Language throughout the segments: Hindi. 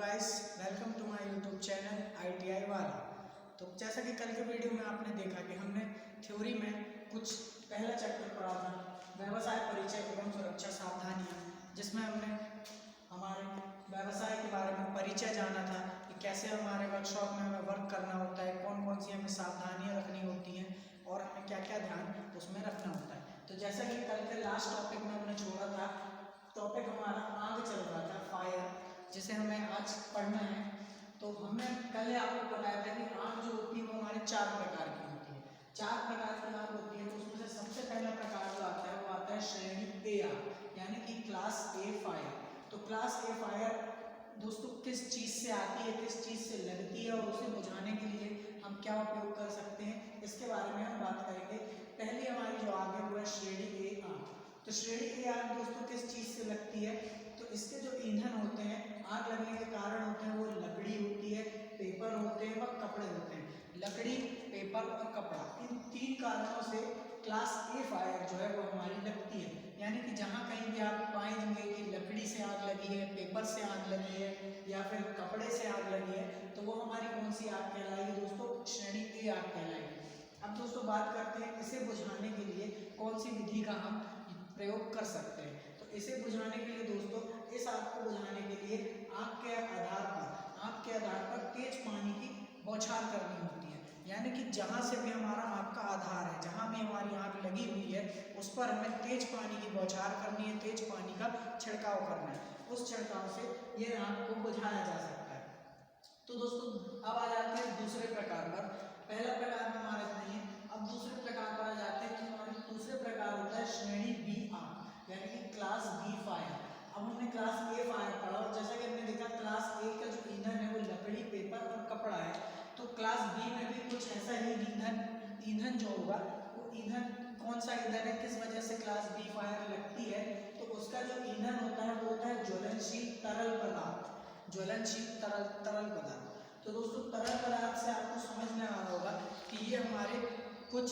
Guys, welcome to my YouTube channel ITI वाला। तो जैसा कि कल के वीडियो में आपने देखा कि हमने थ्योरी में कुछ पहला चैप्टर पढ़ा था, व्यवसाय परिचय एवं सुरक्षा सावधानियां, जिसमें हमने हमारे व्यवसाय के बारे में परिचय जाना था कि कैसे हमारे वर्कशॉप में हमें वर्क करना होता है, कौन कौन सी हमें सावधानियाँ रखनी होती हैं और हमें क्या क्या ध्यान उसमें रखना होता है। तो जैसा कि कल के लास्ट टॉपिक में हमने छोड़ा था, टॉपिक हमारा आग चल रहा था, फायर, जिसे हमें आज पढ़ना है। तो हमने कल आपको बताया था कि आग जो होती है वो हमारे 4 प्रकार की होती है। 4 प्रकार की आग होती है, तो उसमें से सबसे पहला प्रकार जो आता है वो आता है श्रेणी ए आग, यानी कि क्लास ए फायर। तो क्लास ए फायर दोस्तों किस चीज़ से आती है, किस चीज़ से लगती है और उसे बुझाने के लिए हम क्या उपयोग कर सकते हैं, इसके बारे में हम बात करेंगे। पहली हमारी जो आग है वो है श्रेणी ए आग। तो श्रेणी ए आग दोस्तों किस चीज़ से लगती है, तो इसके जो ईंधन होते हैं, आग लगने के कारण होते हैं, वो लकड़ी होती है, पेपर होते हैं व कपड़े होते हैं। लकड़ी, पेपर और कपड़ा, इन 3 कारणों से क्लास ए फायर जो है वो हमारी लगती है। यानी कि जहाँ कहीं भी आप पाएंगे कि लकड़ी से आग लगी है, पेपर से आग लगी है या फिर कपड़े से आग लगी है, तो वो हमारी कौन सी आग कहलाएगी दोस्तों? श्रेणी ए आग कहलाएगी। अब दोस्तों बात करते हैं इसे बुझाने के लिए कौन सी विधि का हम प्रयोग कर सकते हैं। तो इसे बुझाने के लिए दोस्तों, इस आग को बुझाने के लिए आग के आधार पर तेज पानी की बौछार करनी होती है। यानी कि जहाँ से भी हमारा आग का आधार है, जहाँ भी हमारी आग लगी हुई है, उस पर हमें तेज पानी की बौछार करनी है, तेज पानी का छिड़काव करना है। उस छिड़काव से ये आग को बुझाया जा सकता है। तो दोस्तों अब आ जाते हैं दूसरे प्रकार पर। पहला प्रकार में हमारा नहीं है, अब दूसरे प्रकार पर आ जाते हैं कि हमारे दूसरे प्रकार होता है श्रेणी बी आग, यानी कि क्लास बी फायर। अब हमने क्लास ए फायर पढ़ा और जैसा कि हमने देखा क्लास ए का जो ईंधन है वो लकड़ी, पेपर और कपड़ा है। तो क्लास बी में भी कुछ ऐसा ही ईंधन जो होगा, वो ईंधन कौन सा ईंधन है, किस वजह से क्लास बी फायर लगती है, तो उसका जो ईंधन होता है वो होता है ज्वलनशील तरल पदार्थ। ज्वलनशील तरल पदार्थ। तो दोस्तों तरल पदार्थ से आपको समझ में आ रहा होगा कि ये हमारे कुछ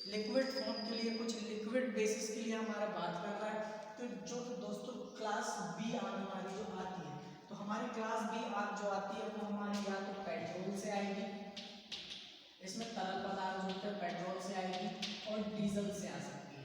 लिक्विड फॉर्म के लिए, कुछ लिक्विड बेसिस के लिए हमारा बात कर रहा है। तो जो दोस्तों क्लास बी आग हमारी जो आती है, तो हमारी क्लास बी आग जो आती है वो हमारी या तो पेट्रोल से आएगी, इसमें तरल पदार्थ होता है, पेट्रोल से आएगी और डीजल से आ सकती है।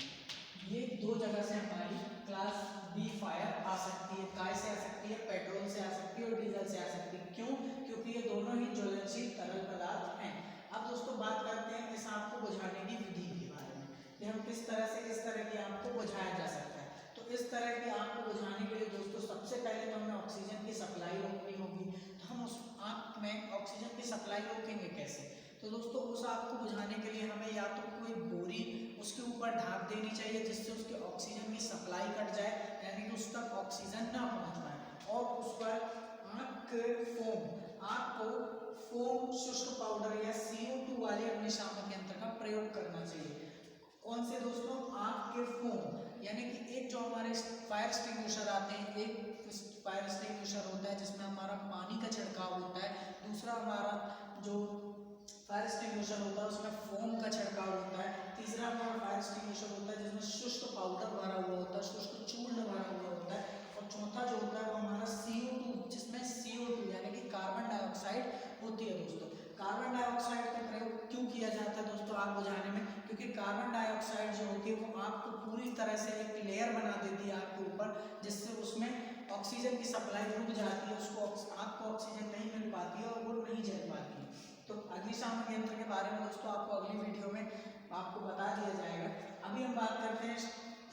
ये 2 जगह से हमारी क्लास बी फायर आ सकती है। काय से आ सकती है? पेट्रोल से आ सकती है और डीजल से आ सकती है। क्यों? क्योंकि ये दोनों ही ज्वलनशील तरल पदार्थ हैं। अब दोस्तों बात करते हैं इस आग को बुझाने की विधि के बारे में कि हम किस तरह से इस तरह की आग को बुझाया जा सकता है। तो इस तरह की आग को बुझाने के लिए दोस्तों सबसे पहले तो हमें ऑक्सीजन की सप्लाई रोकनी होगी। तो हम उस आग में ऑक्सीजन की सप्लाई रोकेंगे कैसे? तो दोस्तों उस आग को बुझाने के लिए हमें या तो कोई बोरी उसके ऊपर ढाँप देनी चाहिए जिससे उसके ऑक्सीजन की सप्लाई कट जाए, यानी कि उस तक ऑक्सीजन ना पहुँच पाए, और उस पर आग को फोम शुष्क पाउडर या CO2 वाले अग्निशामक यंत्र का प्रयोग करना चाहिए। कौन से दोस्तों? आग के फोम, यानी कि एक जो हमारे फायर एक्सटिंग्विशर आते हैं, एक फायर एक्सटिंग्विशर होता है जिसमें हमारा पानी का छिड़काव होता है, दूसरा हमारा जो फायर एक्सटिंग्विशर होता है उसमें फोम का छिड़काव होता है, तीसरा हमारा फायर एक्सटिंग्विशर होता है जिसमें शुष्क पाउडर भरा हुआ होता है, शुष्क चूर्ण भरा हुआ होता है, और चौथा जो होता है वो हमारा CO2, जिसमें CO2 यानी कि कार्बन डाइऑक्साइड होती है। दोस्तों कार्बन डाइऑक्साइड का प्रयोग क्यों किया जाता है दोस्तों आग बुझाने में? क्योंकि कार्बन डाइऑक्साइड जो होती है वो आग को पूरी तरह से एक लेयर बना देती है आग के ऊपर, जिससे उसमें ऑक्सीजन की सप्लाई रुक जाती है, उसको आग को ऑक्सीजन नहीं मिल पाती है और वो नहीं जल पाती है। तो अग्निशामक यंत्र के बारे में दोस्तों आपको अगली वीडियो में आपको बता दिया जाएगा। अभी हम बात करते हैं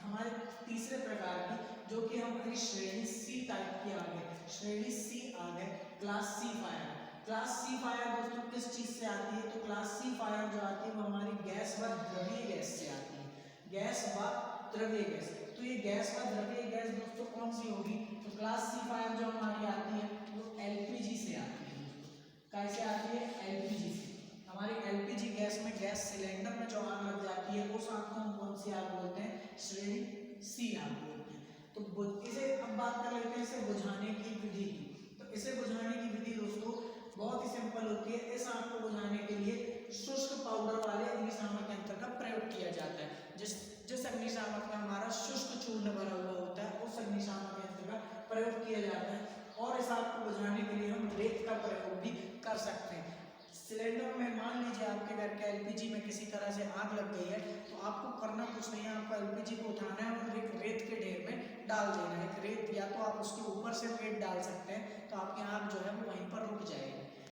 हमारे तीसरे प्रकार की, जो कि हमारी श्रेणी सी टाइप की आग है। श्रेणी सी आग है class C fire. Class C fire दोस्तों किस चीज से आती है? तो क्लास सी फायर जो आती है वो हमारी गैस व द्रवीय गैस से आती है। गैस व द्रवीय गैस। तो ये गैस व द्रवीय गैस दोस्तों कौन सी होगी? तो क्लास सी फायर जो हमारी आती है वो LPG से आती है। कैसे आती है? LPG से। हमारी LPG गैस में, गैस सिलेंडर में जो आग लग जाती है उस आग को हम कौन सी आग बोलते हैं? श्रेणी सी आग बोलते हैं। तो इसे अब बात कर लेते हैं इसे बुझाने की विधि की। तो इसे बुझाने की विधि दोस्तों बहुत ही सिंपल होती है। इस आग को बुझाने के लिए शुष्क पाउडर वाले अग्निशामक यंत्र का प्रयोग किया जाता है। जिस अग्निशामक में हमारा शुष्क चूर्ण भरा हुआ होता है उस अग्निशामक यंत्र का प्रयोग किया जाता है। तरह से आग लग गई है तो आपको करना कुछ नहीं है, आपको एलपीजी को उठाना है और एक रेत के ढेर में डाल देना है। एक रेत, या तो आप उसके ऊपर से रेत डाल सकते हैं तो आपकी आग जो है वो वहीं पर रुक जाएगी।